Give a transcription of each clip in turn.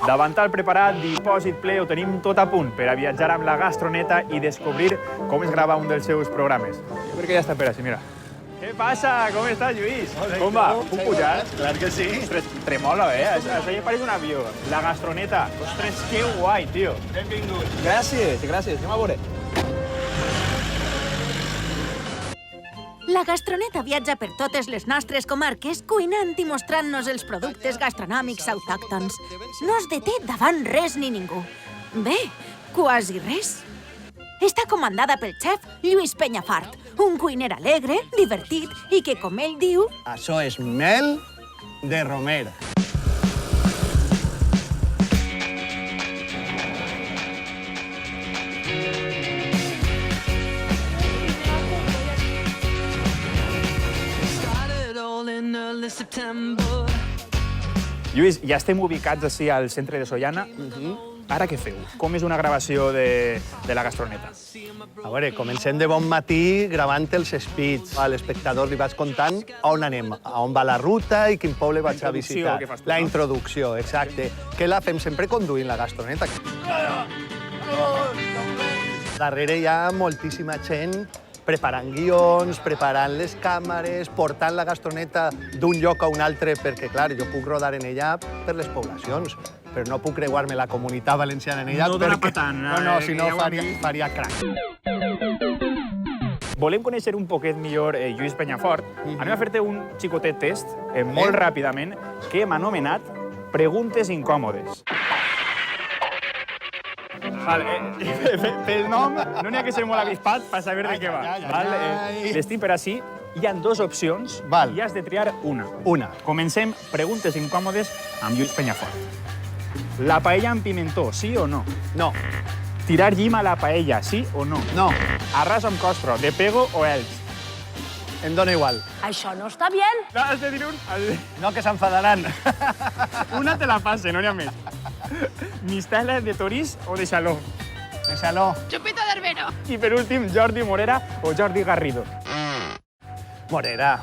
Davantal preparat, dipòsit ple, ho tenim tot a punt per a viatjar amb la gastroneta i descobrir com es grava un dels seus programes. Jo crec que ja està per així, mira. Què passa? Com estàs, Lluís? Com va? Puc pujar? Clar que sí. Ostres, tremola, Això ja pareix un avió. La gastroneta. Ostres, que guai, tio. Benvingut. Gràcies, gràcies. Anem a veure. La gastroneta viatja per totes les nostres comarques, cuinant i mostrant-nos els productes gastronòmics autòctons. No es deté davant res ni ningú. Bé, quasi res. Està comandada pel xef Lluís Penyafort, un cuiner alegre, divertit i que, com ell diu... Això és mel de romer. Lluís, ja estem ubicats així al centre de Sollana. Ara què feu? Com és una gravació de la gastroneta? A veure, comencem de bon matí gravant els speeds. A l'espectador li vaig contant on anem, on va la ruta i quin poble vaig a visitar. Que fas tu, la no? introducció, exacte. Que la fem sempre conduint, la gastroneta. Darrere hi ha moltíssima gent preparant guions, preparant les càmeres, portant la gastroneta d'un lloc a un altre, perquè, clar, jo puc rodar en ella per les poblacions, però no puc creuar-me la Comunitat Valenciana en ella No dona perquè... pa tant, No, si no ja ho hem vist. faria crac. Volem conèixer un poquet millor Lluís Penyafort. Anem a fer-te un xicotet test, molt ràpidament, que hem anomenat Preguntes incòmodes. Vale, pel nom no n'hi ha que ser molt avispat per saber de què va. L'estim per així. Hi ha dues opcions i has de triar una. Una. Comencem preguntes incòmodes amb Lluís Penyafort. La paella amb pimentó, sí o no? No. Tirar llima a la paella, sí o no? No. Arròs amb costro, de pego o elx? Em dóna igual. Això no està bien. No, has de dir un... No, que s'enfadaran. Una te la passe, no n'hi ha més. Mistela de torís o de xaló? De saló. Chupito d'herbero. I per últim, Jordi Morera o Jordi Garrido? Morera.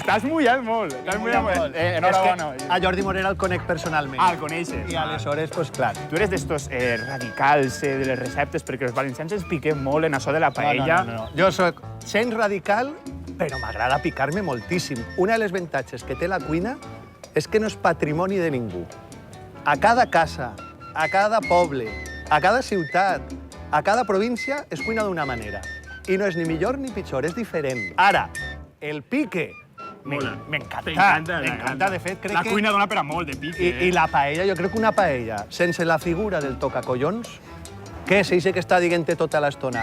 T'has mullat molt. T'has mullat molt. Enhorabona. A Jordi Morera el conec personalment. Ah, el coneixes. I aleshores, pues clar. Tu eres d'estos radicals de les receptes, perquè els valencians ens piquem molt en això de la paella. No. Jo soc sent radical, però m'agrada picar-me moltíssim. Una de les avantatges que té la cuina és que no és patrimoni de ningú. A cada casa, a cada poble, a cada ciutat, a cada província es cuina d'una manera. I no és ni millor ni pitjor, és diferent. Ara, el pique m'encanta. De fet, crec la que... cuina dona per a molt de pique. I la paella, jo crec que una paella, sense la figura del tocacollons, què és això que està dient-te tota l'estona?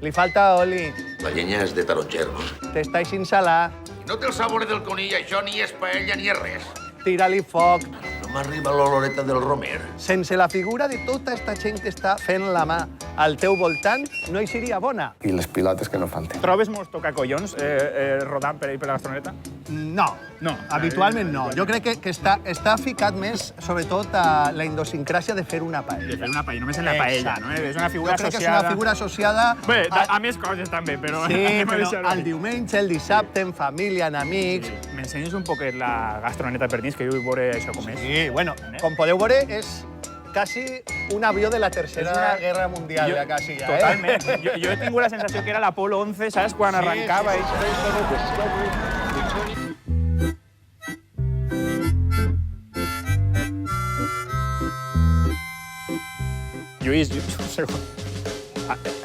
Li falta oli, La llenya és de taronger. t'està així salar, No té el sabor del conill, això ni és paella ni és res. tira-li foc. No m'arriba l'oloreta del romer. Sense la figura de tota aquesta gent que està fent la mà al teu voltant, no hi seria bona. I les pilotes que no falten. Trobes molts tocacollons rodant per ahí per la gastroneta? No, No. habitualment no. Jo crec que està ficat més, sobretot, a la idiosincràsia de fer una De paella. fer una paella, només en la paella, no? És una figura Jo crec que és associada... una figura associada... Bé, a més coses també, però... Sí, anem a però deixar-ho el aquí. diumenge, el dissabte, en família, en amics... M'ensenyes un poquet la gastroneta per dins, que jo vull veure això com és. Sí, bueno, com podeu veure, és quasi un avió de la Tercera Guerra Mundial, ja quasi, ja, Totalment. Jo he tingut la sensació que era l'Apolo 11, saps? Quan arrencava. Lluís, un segon.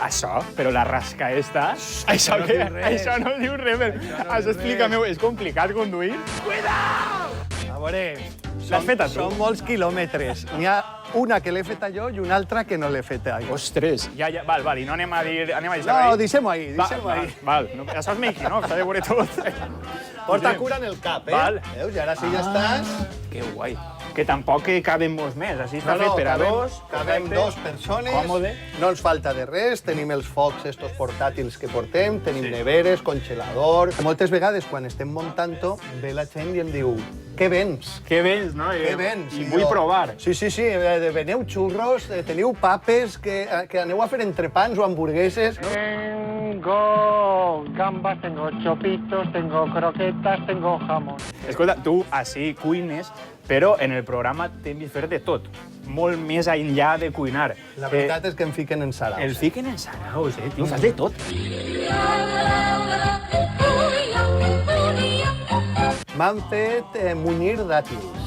Això? Però la rasca esta? Això no què? diu res. Això no diu res. Això explica-m'ho. És complicat conduir? A veure, L'has feta tu? són molts quilòmetres. N'hi ha una que l'he feta jo i una altra que no l'he feta jo. Ostres. Ja, val, i no anem a dir... Anem a deixar No, ahí? deixem-ho ahí, deixem-ho ahí. Val. No, això és making, no? S'ha de veure tot. Porta cura en el cap, eh? Val. Veus? I ara sí ja estàs... Que guai. Que tampoc caben molts més. Així està fet per a dos. Cabem perfecte. dos persones. Còmode. No ens falta de res. Tenim els focs estos portàtils que portem, tenim neveres, congelador... Moltes vegades, quan estem muntant-ho, ve la gent i em diu què vens? Que vens, no? Què vens? I vull provar. Sí, veneu xurros, teniu papes, que aneu a fer entrepans o hamburgueses. Tengo gambas, tengo chopitos, tengo croquetas, tengo jamón. Escolta, tu així cuines, però en el programa t'hem vist fer de tot. Molt més enllà de cuinar. La veritat és que em fiquen en saraos. El fiquen en saraos, tio, fas de tot. M'han fet munyir dàtils.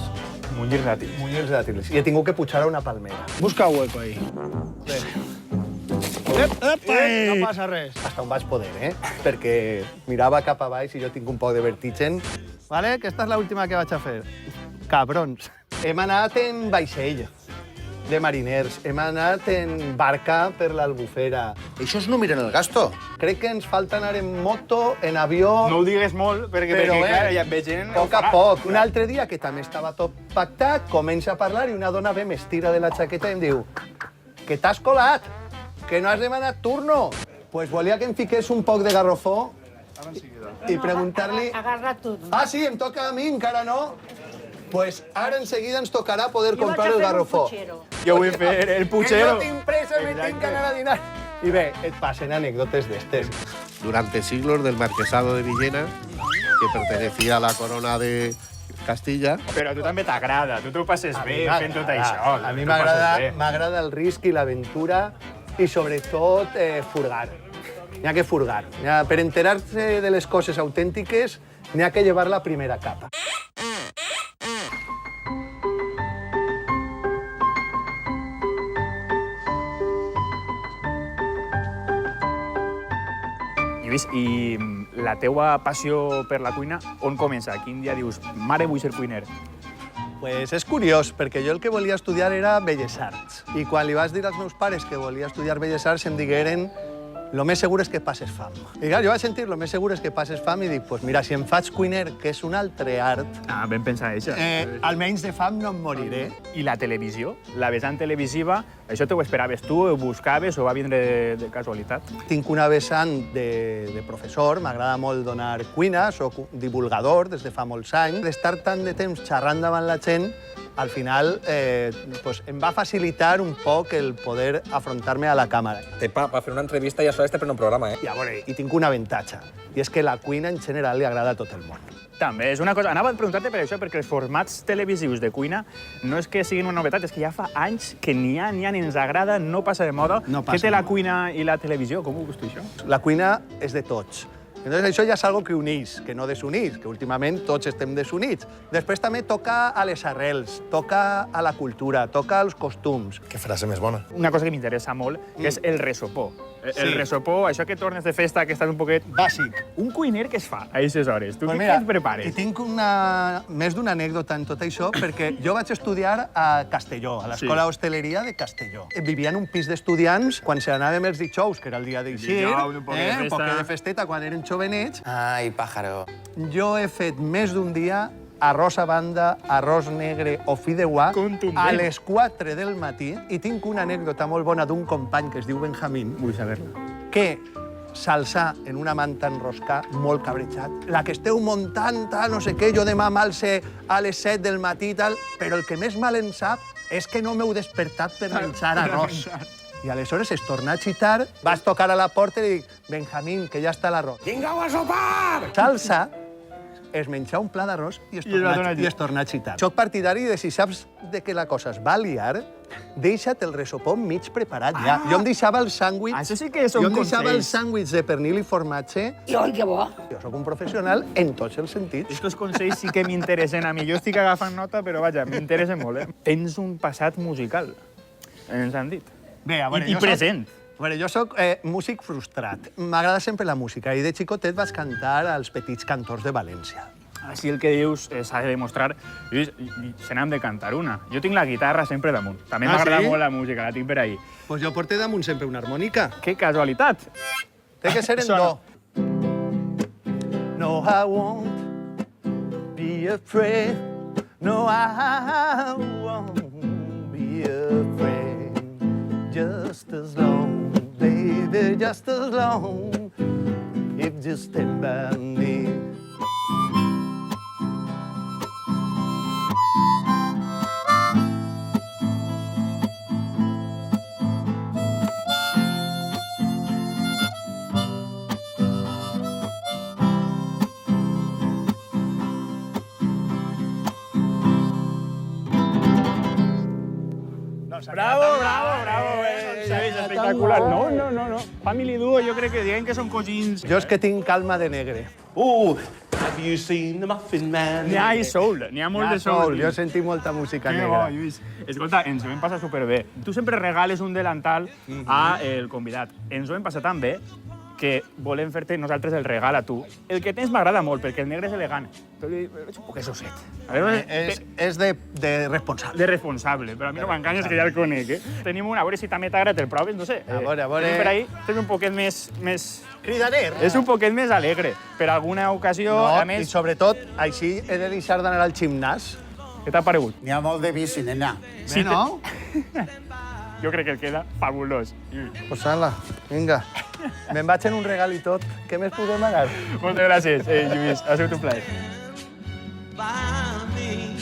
Munyir dàtils. Munyir dàtils. I he tingut que pujar a una palmera. Busca hueco ahí. No passa res. Hasta on vaig poder, Perquè mirava cap a baix i jo tinc un poc de vertigen. Vale, que esta és l'última que vaig a fer. Cabrons. Hem anat en vaixell de mariners, hem anat en barca per l'Albufera. Eixos no miren el gasto. Crec que ens falta anar en moto, en avió... No ho digues molt, perquè clar, ja veig gent... Poc a poc. Un altre dia, que també estava tot pactat, comença a parlar i una dona ve, m'estira de la jaqueta i em diu que t'has colat, que no has demanat turno. Pues volia que em fiqués un poc de garrofó i preguntar-li... Agarra turno. Ah, sí, em toca a mi, encara no? Pues ara enseguida ens tocarà poder comprar el garrofó. Jo vull fer el puchero. Que no tinc pressa, me tinc que anar a dinar. I bé, et passen anècdotes d'estes. Durante siglos del marquesado de Villena, que pertenecía a la corona de Castilla. Però a tu també t'agrada, tu t'ho passes bé fent tot això. A mi m'agrada el risc i l'aventura i sobretot furgar. N'hi ha que furgar. Per enterar-se de les coses autèntiques n'hi ha que llevar la primera capa. Lluís, i la teua passió per la cuina, on comença? Quin dia dius, mare, vull ser cuiner? Pues és curiós, perquè jo el que volia estudiar era Belles Arts. I quan li vaig dir als meus pares que volia estudiar Belles Arts, em digueren lo més segur és que passes fam. I clar, jo vaig sentir lo més segur és que passes fam i dic, pues mira, si em faig cuiner, que és un altre art, Ah, ben pensar, això. almenys de fam no em moriré. I la televisió? La vessant televisiva, això t'ho esperaves tu, ho buscaves o va vindre de casualitat? Tinc una vessant de professor, m'agrada molt donar cuina, soc divulgador des de fa molts anys. D'estar tant de temps xerrant davant la gent, al final pues, em va facilitar un poc el poder afrontar-me a la càmera. Per fer una entrevista ja s'ha de prendre un programa, I a veure, i tinc un avantatge, i és que la cuina en general li agrada a tot el món. També és una cosa... Anava a preguntar-te per això, perquè els formats televisius de cuina no és que siguin una novetat, és que ja fa anys que n'hi ha, ens agrada, no passa de moda. No passa Què té de la moda. cuina i la televisió? Com ho veus tu, això? La cuina és de tots. Entonces, això ja és algo que uneix, que no desuneix, que últimament tots estem desunits. Després també toca a les arrels, toca a la cultura, toca als costums. Que frase més bona. Una cosa que m'interessa molt, que és el resopó. Sí. El resopó, això que tornes de festa, que estàs un poquet... Bàsic. Un cuiner què es fa a aquestes hores? Tu Pues què mira, et prepares? I tinc més d'una anècdota en tot això, perquè jo vaig estudiar a Castelló, a l'Escola d'Hostaleria de Castelló. Vivia en un pis d'estudiants quan se n'anàvem els dijous, que era el dia d'eixir, Dijous, un poc de festa. un poc de festeta quan eren jovenets. Ai, pájaro. Jo he fet més d'un dia arròs a banda, arròs negre o fideuà Contundent. a les 4 del matí i tinc una anècdota molt bona d'un company que es diu Benjamín, Vull saber-la. que s'alça en una manta enroscar molt cabrejat. La que esteu muntant, tal, no sé què, jo demà m'alce a les 7 del matí i tal, però el que més mal em sap és que no m'heu despertat per menjar arròs. I aleshores es torna a xitar, vas tocar a la porta i dic, Benjamín, que ja està l'arròs. Vinga-ho a sopar! S'alça, es menja un pla d'arròs i es torna a xitar. Soc partidari de si saps de que la cosa es va liar, deixa't el resopó mig preparat ja. Jo em deixava el sàndwich... Això sí que són Jo em deixava el consells. sàndwich de pernil i formatge. I oi, que bo. Jo sóc un professional en tots els sentits. Estos consells sí que m'interessen a mi. Jo estic agafant nota, però vaja, m'interessen molt, Tens un passat musical, ens han dit. Bé, a I present. Jo soc músic frustrat. M'agrada sempre la música i de xicotet vaig cantar als Petits Cantors de València. Així el que dius s'ha de demostrar. Lluís, se n'hem de cantar una. Jo tinc la guitarra sempre damunt. També m'agrada sí? molt la música, la tinc per ahí. Pues jo porto damunt sempre una harmònica. Que casualitat. Té que ser en Sona. do. No, I won't be afraid. No, I won't be afraid. Just as long, baby, just as long. If you stand by me. Bravo, Lluís, espectacular. No. Family Duo, jo crec que diuen que són cosins. Jo és que tinc calma de negre. Have you seen the Muffin Man? N'hi ha soul, n'hi ha molt de soul. Jo he sentit molta música Que bo, negra. Lluís. Escolta, ens ho hem passat superbé. Tu sempre regales un delantal a el convidat. Ens ho hem passat tan bé que volem fer-te nosaltres el regal a tu. El que tens m'agrada molt, perquè el negre és elegant. Però és un poc sosset. A veure, És de responsable. de responsable, però a mi no m'enganyes que ja el conec, eh? Tenim una, a veure si també t'agrada, te'l proves, no sé. A veure. Tenim per ahí, és un poquet més... Cridaner. És un poquet més alegre. Per alguna ocasió, No, a i més... sobretot, així he de deixar d'anar al gimnàs. Què t'ha paregut? N'hi ha molt de bici, nena. Sí, no? Jo crec que el queda fabulós. Pues ala, vinga. Me'n vaig en un regal i tot. Què més podem anar? Moltes gràcies, Lluís. Ha sigut un plaer.